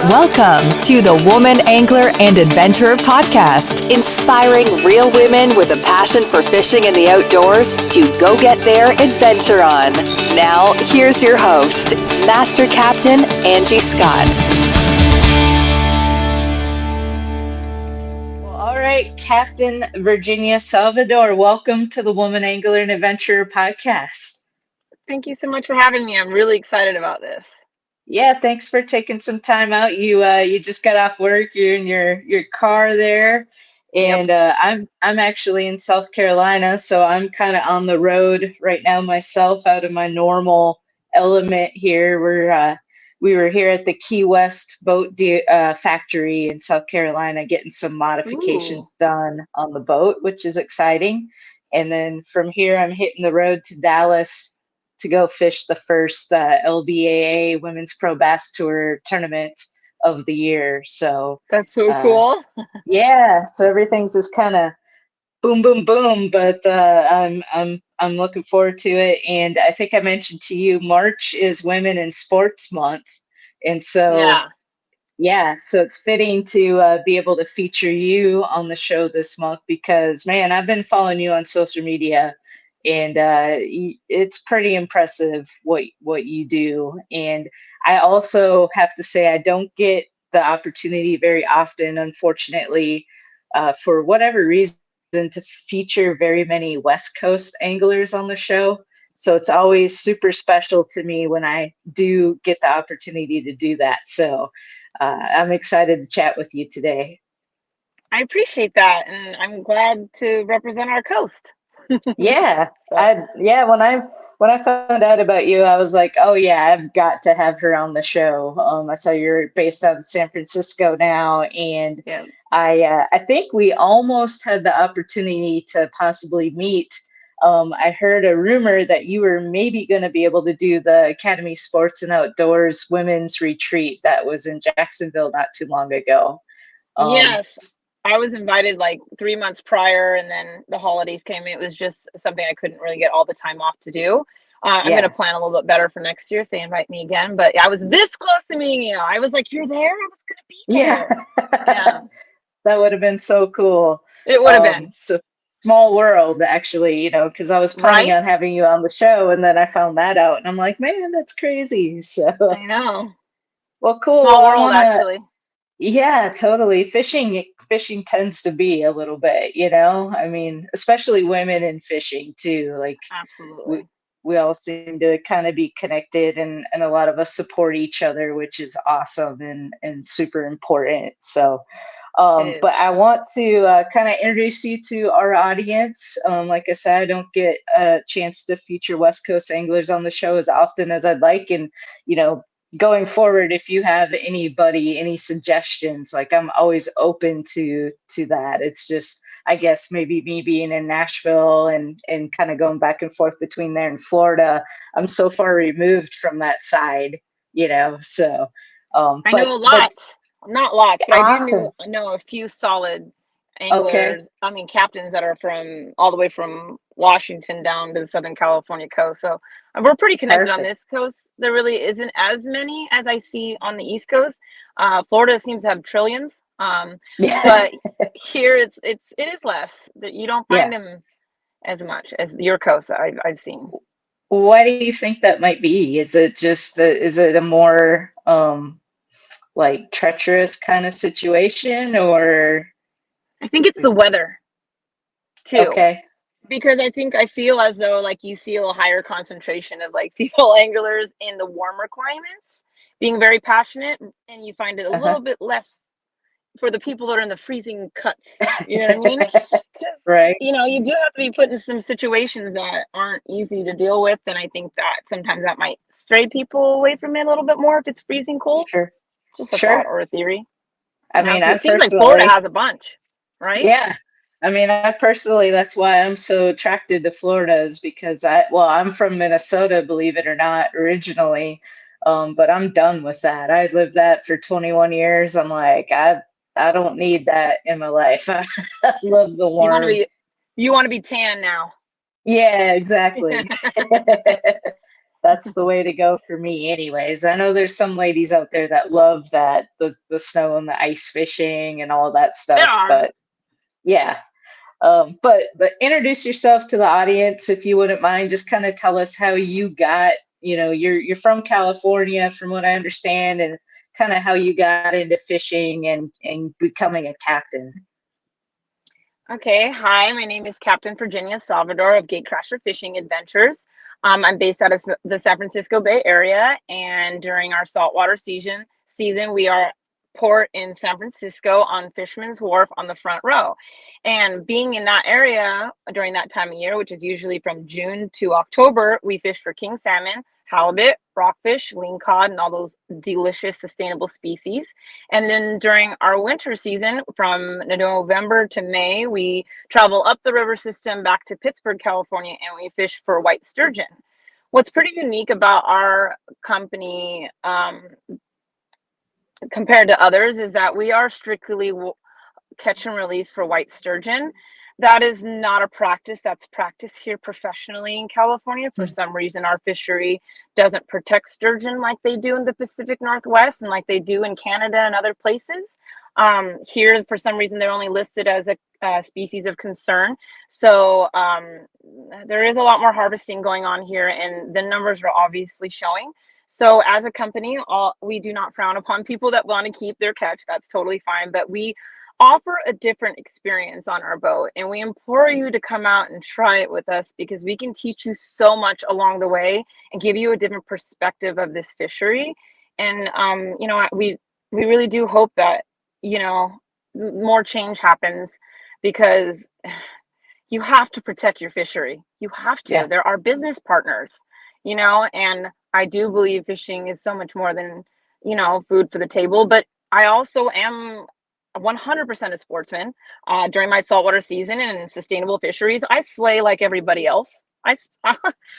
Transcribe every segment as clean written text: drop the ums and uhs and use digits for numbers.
Welcome to the Woman Angler and Adventurer Podcast, inspiring real women with a passion for fishing and the outdoors to go get their adventure on. Now, here's your host, Master Captain Angie Scott. Well, all right, Captain Virginia Salvador, welcome to the Woman Angler and Adventurer Podcast. Thank you so much for having me. I'm really excited about this. Yeah, thanks for taking some time out. You just got off work. You're in your car there, and I'm actually in South Carolina, so I'm kind of on the road right now myself, out of my normal element here. We were here at the Key West factory in South Carolina, getting some modifications done on the boat, which is exciting. And then from here, I'm hitting the road to Dallas to go fish the first LBAA Women's Pro Bass Tour tournament of the year. So that's so cool. Yeah, so everything's just kind of boom, boom, boom. But I'm looking forward to it. And I think I mentioned to you, March is Women in Sports Month, and so so it's fitting to be able to feature you on the show this month because, man, I've been following you on social media. And it's pretty impressive what you do. And I also have to say I don't get the opportunity very often, unfortunately, for whatever reason, to feature very many West Coast anglers on the show. So it's always super special to me when I do get the opportunity to do that. So I'm excited to chat with you today. I appreciate that, and I'm glad to represent our coast. Yeah. When I found out about you, I was like, oh yeah, I've got to have her on the show. I saw you're based out of San Francisco now, and I think we almost had the opportunity to possibly meet. I heard a rumor that you were maybe going to be able to do the Academy Sports and Outdoors Women's Retreat that was in Jacksonville not too long ago. Yes. I was invited like 3 months prior, and then the holidays came. It was just something I couldn't really get all the time off to do. I'm going to plan a little bit better for next year if they invite me again. But I was this close to meeting you. I was like, you're there? I was going to be there. Yeah. That would have been so cool. It would have been. So small world, actually, because I was planning on having you on the show, and then I found that out, and I'm like, man, that's crazy. So I know. Well, cool. Small world, actually. Yeah, totally. Fishing tends to be a little bit, I mean, especially women in fishing too. Like, absolutely. We all seem to kind of be connected, and a lot of us support each other, which is awesome and super important. So, but I want to kind of introduce you to our audience. Like I said, I don't get a chance to feature West Coast anglers on the show as often as I'd like. And, going forward, if you have any suggestions, like I'm always open to that. It's just, I guess, maybe me being in Nashville and kind of going back and forth between there and Florida, I'm so far removed from that side, so. I know a lot, not lots, but awesome. I do know a few solid anglers. I mean, captains that are from all the way from Washington down to the Southern California coast. So we're pretty connected on this coast. There really isn't as many as I see on the East Coast. Florida seems to have trillions, but here it is less. That you don't find them as much as your coast I've seen. Why do you think that might be? Is it just is it a more like treacherous kind of situation, or? I think it's the weather too. Okay. Because I feel as though like you see a little higher concentration of like female anglers in the warmer climates being very passionate, and you find it a little bit less for the people that are in the freezing cuts. You know what I mean? Right. You do have to be put in some situations that aren't easy to deal with, and I think that sometimes that might stray people away from it a little bit more if it's freezing cold. Sure. Just a thought or a theory. I mean, it seems like Florida has a bunch, right? Yeah. I mean, I personally, that's why I'm so attracted to Florida, is because I'm from Minnesota, believe it or not, originally. But I'm done with that. I lived that for 21 years. I'm like, I don't need that in my life. I love the warm. You want to be tan now. Yeah, exactly. That's the way to go for me anyways. I know there's some ladies out there that love that, the snow and the ice fishing and all that There stuff, are. but yeah. But introduce yourself to the audience if you wouldn't mind. Just kind of tell us how you got, you're from California from what I understand, and kind of how you got into fishing and becoming a captain. Okay, hi, my name is Captain Virginia Salvador of Gatecrasher Fishing Adventures. I'm based out of the San Francisco Bay Area, and during our saltwater season, we are port in San Francisco on Fisherman's Wharf on the front row. And being in that area during that time of year, which is usually from June to October, we fish for king salmon, halibut, rockfish, lingcod, and all those delicious sustainable species. And then during our winter season, from November to May, we travel up the river system back to Pittsburgh, California, and we fish for white sturgeon. What's pretty unique about our company compared to others is that we are strictly catch and release for white sturgeon. That is not a practice that's practiced here professionally in California. For some reason, our fishery doesn't protect sturgeon like they do in the Pacific Northwest and like they do in Canada and other places. Here, for some reason, they're only listed as a species of concern. So there is a lot more harvesting going on here, and the numbers are obviously showing. So as a company, we do not frown upon people that want to keep their catch. That's totally fine. But we offer a different experience on our boat, and we implore you to come out and try it with us, because we can teach you so much along the way and give you a different perspective of this fishery. And we really do hope that more change happens, because you have to protect your fishery. You have to. Yeah. There are business partners, and I do believe fishing is so much more than food for the table. But I also am 100% a sportsman. During my saltwater season and sustainable fisheries, I slay like everybody else.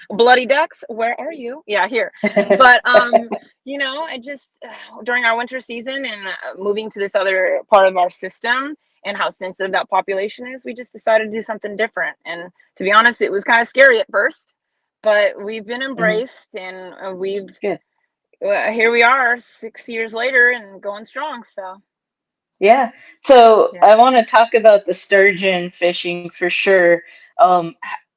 Bloody ducks, where are you? Yeah, here. But I just during our winter season and moving to this other part of our system and how sensitive that population is, we just decided to do something different. And to be honest, it was kind of scary at first, but we've been embraced, and we've Good. here we are 6 years later and going strong. So. Yeah. So I want to talk about the sturgeon fishing for sure.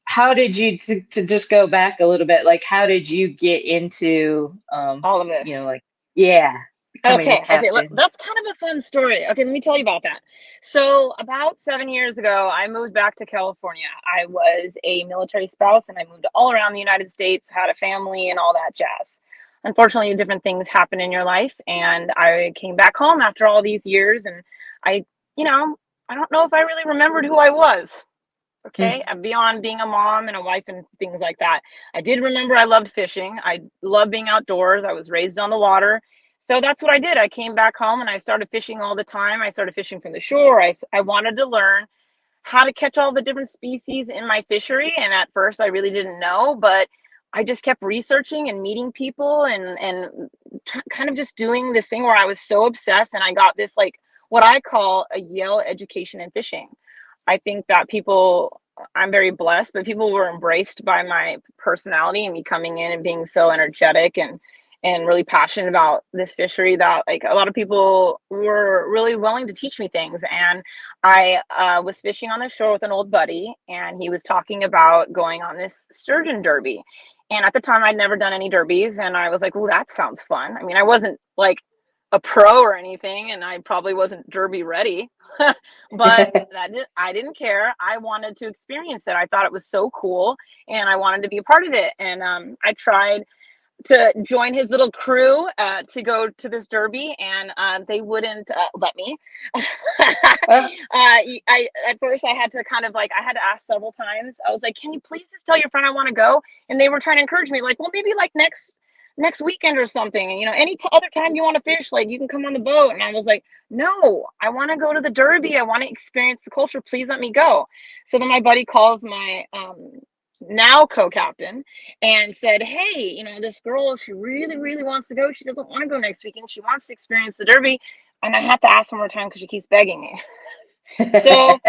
How did you to just go back a little bit? Like, how did you get into All of this? Becoming a Okay, captain? that's kind of a fun story. Okay, let me tell you about that. So, about 7 years ago, I moved back to California. I was a military spouse, and I moved all around the United States, had a family, and all that jazz. Unfortunately, different things happen in your life, and I came back home after all these years, and I, I don't know if I really remembered who I was. Okay, beyond being a mom and a wife and things like that, I did remember I loved fishing. I love being outdoors. I was raised on the water. So that's what I did. I came back home and I started fishing all the time. I started fishing from the shore. I wanted to learn how to catch all the different species in my fishery. And at first, I really didn't know, but I just kept researching and meeting people and kind of just doing this thing where I was so obsessed. And I got this, like, what I call a Yale education in fishing. I think that I'm very blessed, but people were embraced by my personality and me coming in and being so energetic and really passionate about this fishery, that like a lot of people were really willing to teach me things. And I was fishing on the shore with an old buddy, and he was talking about going on this sturgeon derby. And at the time, I'd never done any derbies, and I was like, "Oh, that sounds fun." I mean, I wasn't like a pro or anything, and I probably wasn't derby ready, but I didn't care. I wanted to experience it. I thought it was so cool, and I wanted to be a part of it. And I tried to join his little crew to go to this derby, and they wouldn't let me. At first I had to kind of like, I had to ask several times. I was like, "Can you please just tell your friend I want to go?" And they were trying to encourage me, like, "Well, maybe like next weekend or something, and any other time you want to fish, like you can come on the boat." And I was like, "No, I want to go to the derby. I want to experience the culture. Please let me go." So then my buddy calls my now co-captain and said, "Hey, this girl, she really, really wants to go. She doesn't want to go next weekend. She wants to experience the derby. And I have to ask one more time because she keeps begging me." So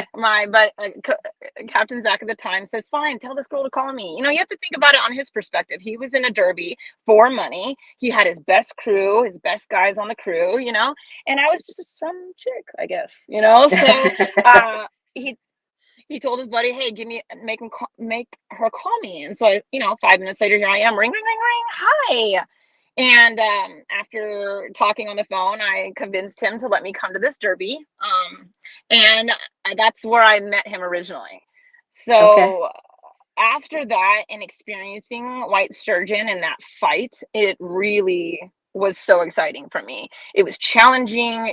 Captain Zach at the time says, fine, tell this girl to call me. You have to think about it on his perspective. He was in a derby for money. He had his best crew, his best guys on the crew, and I was just some chick, I guess, so he he told his buddy, hey, make her call me. And so 5 minutes later, here I am, ring, ring, ring, ring, hi. And after talking on the phone, I convinced him to let me come to this derby. And that's where I met him originally. So after that and experiencing white sturgeon and that fight, it really was so exciting for me. It was challenging.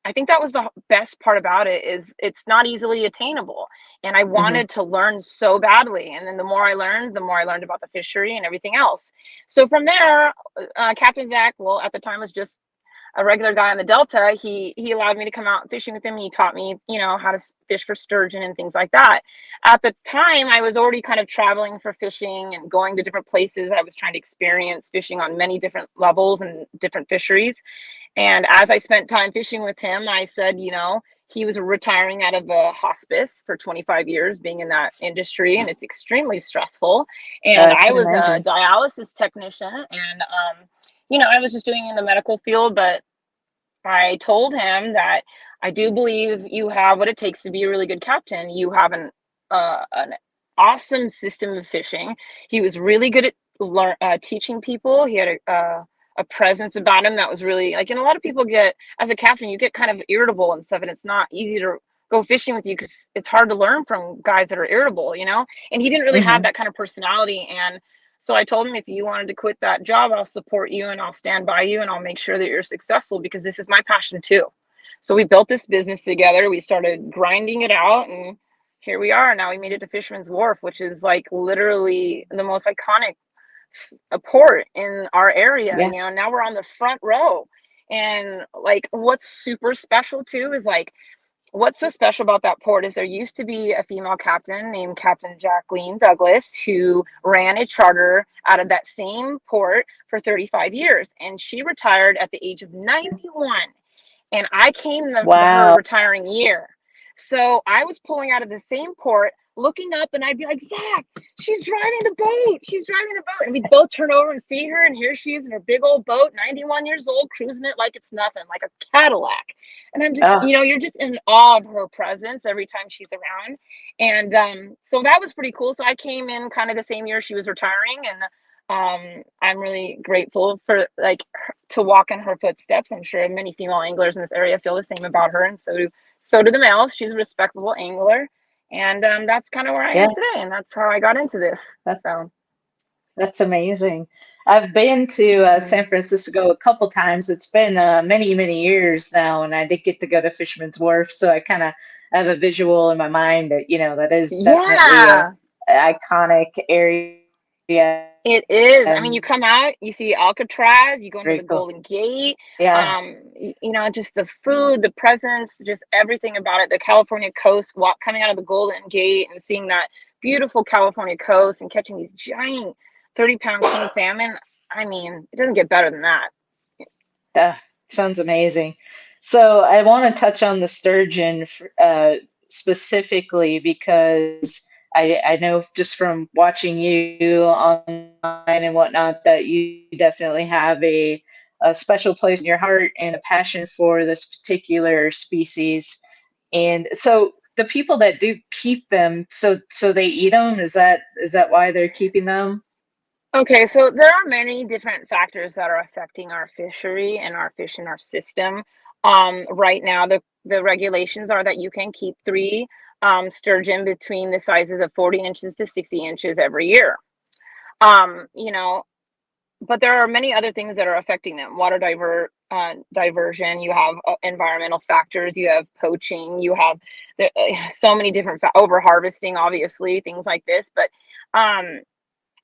I think that was the best part about it, is it's not easily attainable. And I wanted to learn so badly. And then the more I learned about the fishery and everything else. So from there, Captain Zach, well, at the time was just a regular guy on the Delta. He allowed me to come out fishing with him. He taught me, how to fish for sturgeon and things like that. At the time, I was already kind of traveling for fishing and going to different places. I was trying to experience fishing on many different levels and different fisheries. And as I spent time fishing with him, I said, he was retiring out of a hospice for 25 years being in that industry, and it's extremely stressful. And I was a dialysis technician, and I was just doing in the medical field, but I told him that I do believe you have what it takes to be a really good captain. You have an awesome system of fishing. He was really good at teaching people. He had a presence about him that was really and a lot of people get, as a captain, you get kind of irritable and stuff, and it's not easy to go fishing with you because it's hard to learn from guys that are irritable, and he didn't really have that kind of personality. And so I told him, if you wanted to quit that job, I'll support you and I'll stand by you and I'll make sure that you're successful, because this is my passion too. So we built this business together. We started grinding it out, and here we are. Now we made it to Fisherman's Wharf, which is literally the most iconic port in our area. Now we're on the front row. And what's super special too is what's so special about that port is there used to be a female captain named Captain Jacqueline Douglas, who ran a charter out of that same port for 35 years. And she retired at the age of 91. And I came her retiring year. So I was pulling out of the same port, looking up, and I'd be like, Zach, she's driving the boat. She's driving the boat. And we'd both turn over and see her. And here she is in her big old boat, 91 years old, cruising it like it's nothing, like a Cadillac. And I'm just, you're just in awe of her presence every time she's around. And so that was pretty cool. So I came in kind of the same year she was retiring. And I'm really grateful for to walk in her footsteps. I'm sure many female anglers in this area feel the same about her. And so do the males. She's a respectable angler. And that's kind of where I am today, and that's how I got into this. That's amazing. I've been to San Francisco a couple times. It's been many, many years now, and I did get to go to Fisherman's Wharf, so I kind of have a visual in my mind that that is definitely an iconic area. It is. I mean, you come out, you see Alcatraz, you go into the Golden Gate. Just the food, the presence, just everything about it. The California coast, coming out of the Golden Gate and seeing that beautiful California coast and catching these giant 30-pound king salmon. I mean, it doesn't get better than that. Sounds amazing. So I want to touch on the sturgeon specifically, because I know just from watching you online and whatnot that you definitely have a special place in your heart and a passion for this particular species. And so the people that do keep them, so they eat them, is that why they're keeping them? Okay, so there are many different factors that are affecting our fishery and our fish in our system. Right now, the regulations are that you can keep 3 sturgeon between the sizes of 40 inches to 60 inches every year. But there are many other things that are affecting them. Water diversion, you have environmental factors, you have poaching, you have so many different over harvesting, obviously, things like this. But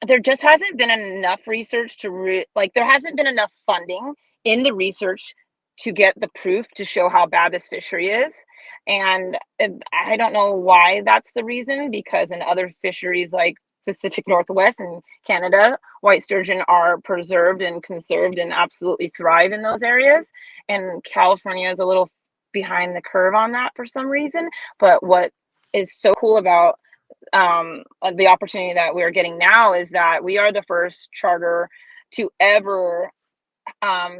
there just hasn't been enough research there hasn't been enough funding in the research to get the proof to show how bad this fishery is. And I don't know why that's the reason, because in other fisheries like Pacific Northwest and Canada, white sturgeon are preserved and conserved and absolutely thrive in those areas. And California is a little behind the curve on that for some reason. But what is so cool about the opportunity that we're getting now is that we are the first charter to ever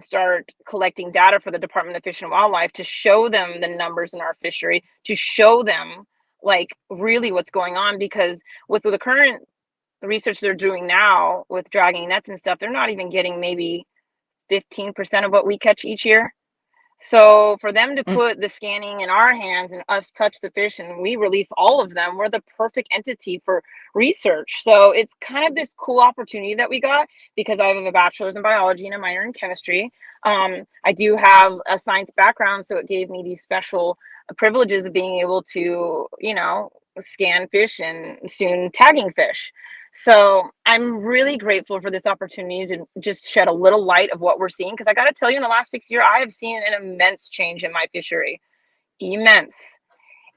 start collecting data for the Department of Fish and Wildlife to show them the numbers in our fishery, to show them like really what's going on. Because with the current research they're doing now with dragging nets and stuff, they're not even getting maybe 15% of what we catch each year. So for them to put the scanning in our hands and us touch the fish and we release all of them, we're the perfect entity for research. So it's kind of this cool opportunity that we got because I have a bachelor's in biology and a minor in chemistry. I do have a science background, so it gave me these special privileges of being able to, you know, scan fish and soon tagging fish. So I'm really grateful for this opportunity to just shed a little light of what we're seeing. Because I got to tell you, in the last 6 years, I have seen an immense change in my fishery. Immense.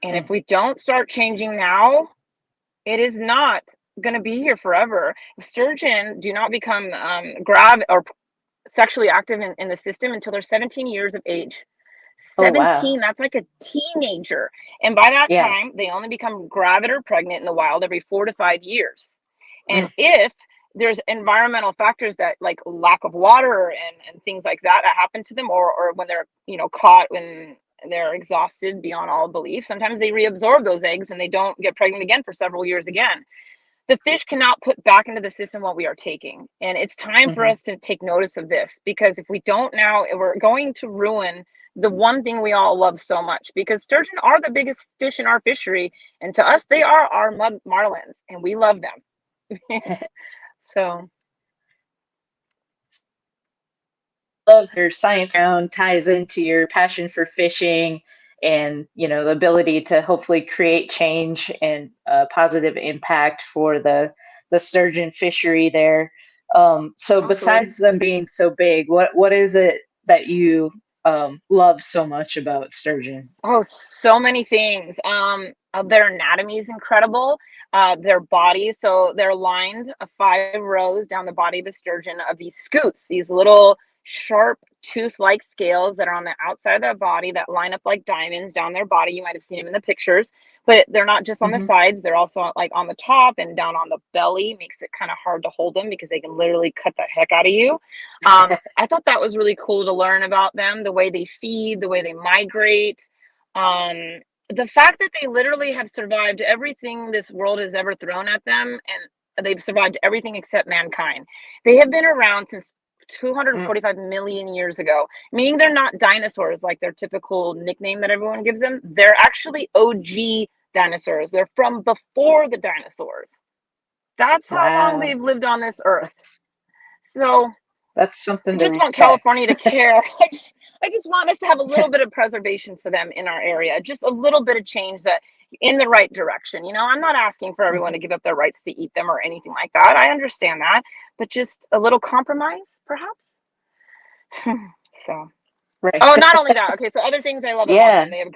And if we don't start changing now, it is not going to be here forever. Sturgeon do not become or sexually active in the system until they're 17 years of age. 17, that's like a teenager. And by that time, they only become gravid or pregnant in the wild every 4 to 5 years. And if there's environmental factors that like lack of water and things like that happen to them, or when they're, you know, caught when they're exhausted beyond all belief, sometimes they reabsorb those eggs and they don't get pregnant again for several years again. The fish cannot put back into the system what we are taking. And it's time for us to take notice of this, because if we don't now, we're going to ruin the one thing we all love so much, because sturgeon are the biggest fish in our fishery. And to us, they are our mud marlins and we love them. So love your science background ties into your passion for fishing and, you know, the ability to hopefully create change and a positive impact for the sturgeon fishery there. So besides them being so big, what is it that you love so much about sturgeon? Oh, so many things. Their anatomy is incredible. Their body, so they're lined 5 rows down the body of the sturgeon of these scutes, these little sharp tooth-like scales that are on the outside of their body that line up like diamonds down their body. You might have seen them in the pictures, but they're not just on the sides. They're also like on the top and down on the belly. Makes it kind of hard to hold them because they can literally cut the heck out of you. I thought that was really cool to learn about them, the way they feed, the way they migrate. The fact that they literally have survived everything this world has ever thrown at them, and they've survived everything except mankind. They have been around since 245 million years ago, meaning they're not dinosaurs like their typical nickname that everyone gives them. They're actually OG dinosaurs. They're from before the dinosaurs. That's how long they've lived on this earth. So that's something I just want California to care. I just want us to have a little bit of preservation for them in our area, just a little bit of change that in the right direction. You know, I'm not asking for everyone to give up their rights to eat them or anything like that. I understand that, but just a little compromise, perhaps. So, oh, not only that. Okay, so other things I love about them. They have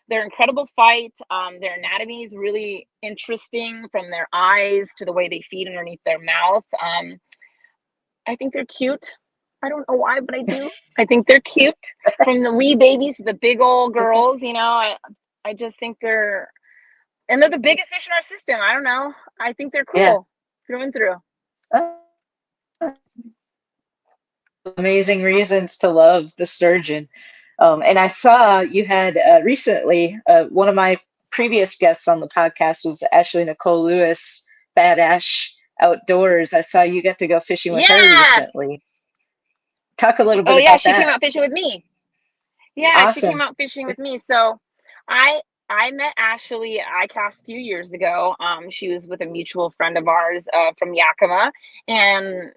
they're incredible fight. Their anatomy is really interesting, from their eyes to the way they feed underneath their mouth. I think they're cute. I don't know why, but I do. I think they're cute. From the wee babies to the big old girls, you know, I just think they're the biggest fish in our system. I don't know. I think they're cool through and through. Amazing reasons to love the sturgeon. And I saw you had recently, one of my previous guests on the podcast was Ashley Nicole Lewis, Badash Outdoors. I saw you got to go fishing with her recently. Talk a little bit about that. She came out fishing with me. Yeah, awesome. She came out fishing with me. So I met Ashley, I cast a few years ago. She was with a mutual friend of ours from Yakima. And,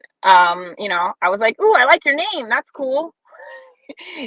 you know, I was like, ooh, I like your name. That's cool.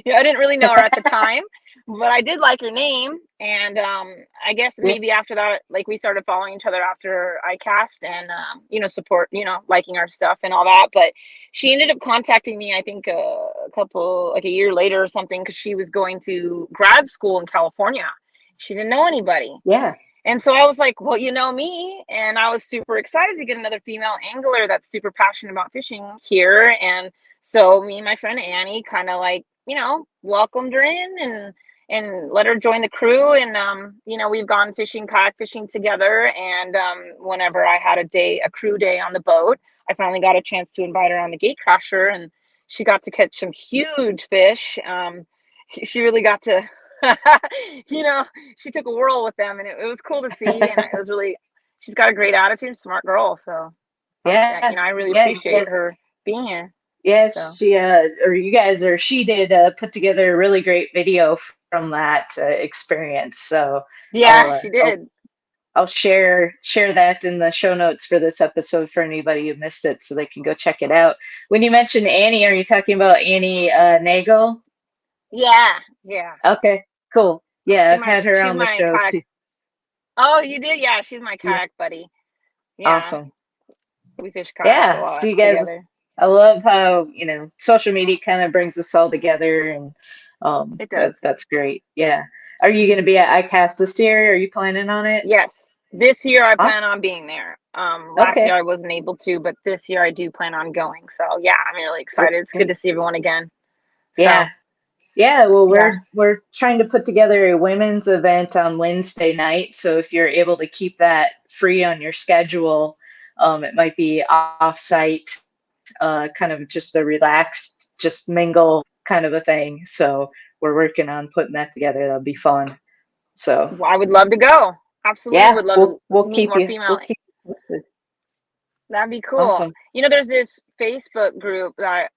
Yeah, I didn't really know her at the time, but I did like her name. And I guess maybe after that, like we started following each other after I cast and, you know, support, you know, liking our stuff and all that. But she ended up contacting me, I think like a year later or something, because she was going to grad school in California. She didn't know anybody. Yeah. And so I was like, well, you know me. And I was super excited to get another female angler that's super passionate about fishing here. And so me and my friend Annie kind of like, you know, welcomed her in and let her join the crew. And we've gone fishing, kayak fishing together. And whenever I had a crew day on the boat, I finally got a chance to invite her on the Gatecrasher, and she got to catch some huge fish. She really got to, she took a whirl with them, and it was cool to see. And it was really, she's got a great attitude, smart girl. So I really appreciate her being here. Yes, she did put together a really great video from that experience. So yeah, she did. I'll share that in the show notes for this episode for anybody who missed it, so they can go check it out. When you mentioned Annie, are you talking about Annie Nagel? Yeah. Okay, cool. Yeah, I've had her on the show too. Oh, you did? Yeah, she's my kayak buddy. Yeah. Awesome. We fish kayaks a lot so you guys, together. I love how social media kind of brings us all together, and it does. That's great. Yeah. Are you going to be at ICAST this year? Are you planning on it? Yes, this year I plan on being there. Last year I wasn't able to, but this year I do plan on going. So yeah, I'm really excited. It's good to see everyone again. Yeah. Well, we're trying to put together a women's event on Wednesday night. So if you're able to keep that free on your schedule, it might be off-site, kind of just a relaxed, just mingle kind of a thing. So we're working on putting that together. That'll be fun. So I would love to go. Absolutely, would love to meet more female. We'll keep you posted. That'd be cool. Awesome. There's this Facebook group that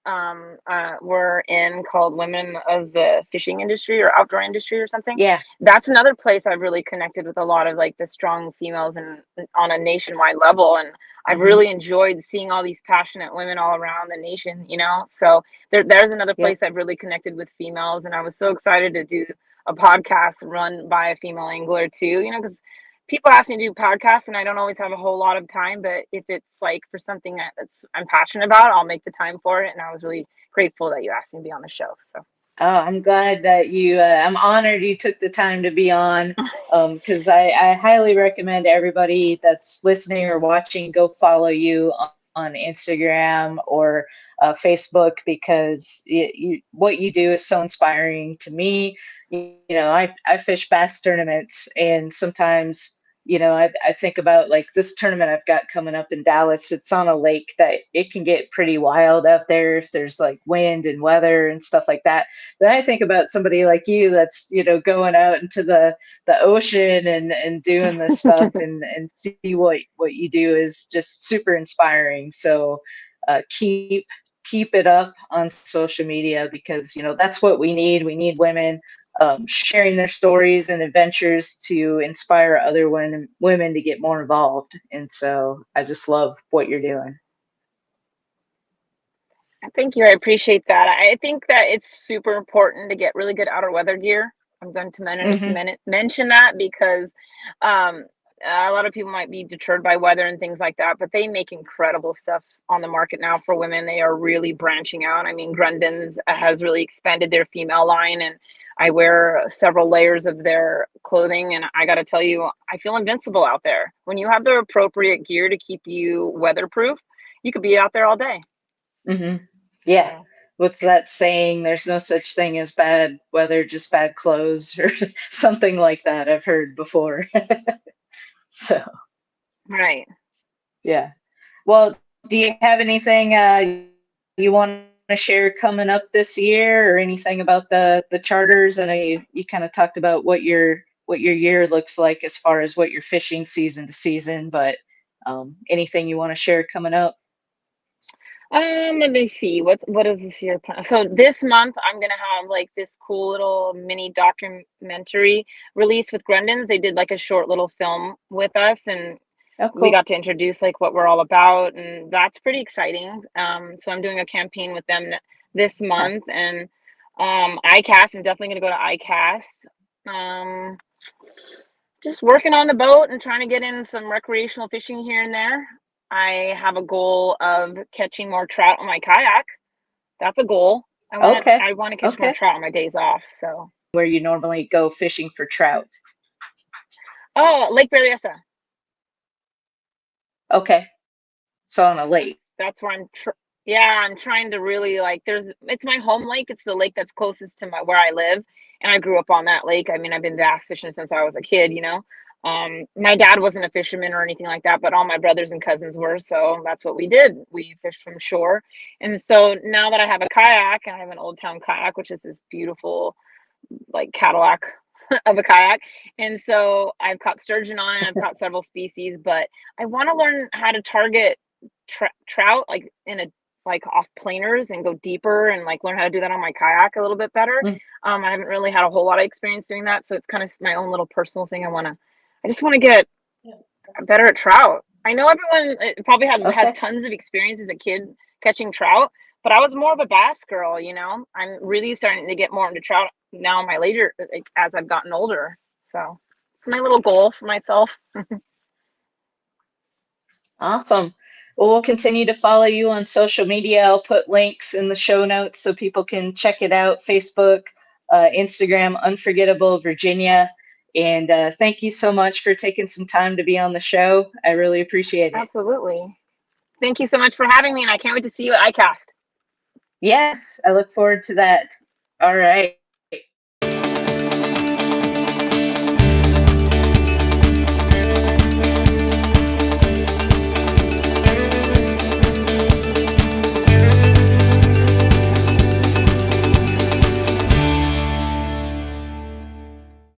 we're in called Women of the Fishing Industry or Outdoor Industry or something. Yeah. That's another place I've really connected with a lot of like the strong females and on a nationwide level. And I've really enjoyed seeing all these passionate women all around the nation, So there's another place I've really connected with females. And I was so excited to do a podcast run by a female angler too, because people ask me to do podcasts and I don't always have a whole lot of time, but if it's like for something I'm passionate about, I'll make the time for it. And I was really grateful that you asked me to be on the show. So. Oh, I'm glad that I'm honored you took the time to be on, because I highly recommend everybody that's listening or watching go follow you on Instagram or Facebook, because what you do is so inspiring to me. I fish bass tournaments, and sometimes I think about like this tournament I've got coming up in Dallas. It's on a lake that it can get pretty wild out there if there's like wind and weather and stuff like that. Then I think about somebody like you that's, going out into the ocean and doing this stuff and see what you do is just super inspiring. So keep it up on social media, because, that's what we need. We need women sharing their stories and adventures to inspire other women to get more involved. And so I just love what you're doing. Thank you. I appreciate that. I think that it's super important to get really good outer weather gear. I'm going to mention that because a lot of people might be deterred by weather and things like that, but they make incredible stuff on the market now for women. They are really branching out. I mean, Grundon's has really expanded their female line, and I wear several layers of their clothing, and I got to tell you, I feel invincible out there. When you have the appropriate gear to keep you weatherproof, you could be out there all day. Yeah. What's that saying? There's no such thing as bad weather, just bad clothes, or something like that. I've heard before. So. Right. Yeah. Well, do you have anything you want to share coming up this year, or anything about the charters? I know you kind of talked about what your year looks like as far as what you're fishing season to season, but anything you want to share coming up? Let me see. What is this year plan? So this month I'm gonna have like this cool little mini documentary release with Grundon's. They did like a short little film with us, and we got to introduce like what we're all about, and that's pretty exciting. So I'm doing a campaign with them this month, and ICAST. I'm definitely gonna go to ICAST. Just working on the boat and trying to get in some recreational fishing here and there. I have a goal of catching more trout on my kayak. That's a goal. I want to catch more trout on my days off. So where you normally go fishing for trout? Oh, Lake Berryessa. Okay. So on a lake. That's where Yeah, I'm trying to really like it's my home lake. It's the lake that's closest to where I live. And I grew up on that lake. I mean, I've been bass fishing since I was a kid, you know. My dad wasn't a fisherman or anything like that, but all my brothers and cousins were, so that's what we did. We fished from shore. And so now that I have a kayak, I have an Old Town kayak, which is this beautiful like Cadillac of a kayak. And so I've caught sturgeon on it. I've caught several species, but I want to learn how to target trout like in a like off planers and go deeper and like learn how to do that on my kayak a little bit better. Mm. I haven't really had a whole lot of experience doing that, so it's kind of my own little personal thing. I just want to get better at trout. I know everyone probably has tons of experience as a kid catching trout, but I was more of a bass girl, you know. I'm really starting to get more into trout now in my later, like, as I've gotten older. So it's my little goal for myself. Awesome. Well, we'll continue to follow you on social media. I'll put links in the show notes so people can check it out. Facebook, Instagram, Unforgettable Virginia. And thank you so much for taking some time to be on the show. I really appreciate it. Absolutely. Thank you so much for having me, and I can't wait to see you at ICAST. Yes, I look forward to that. All right.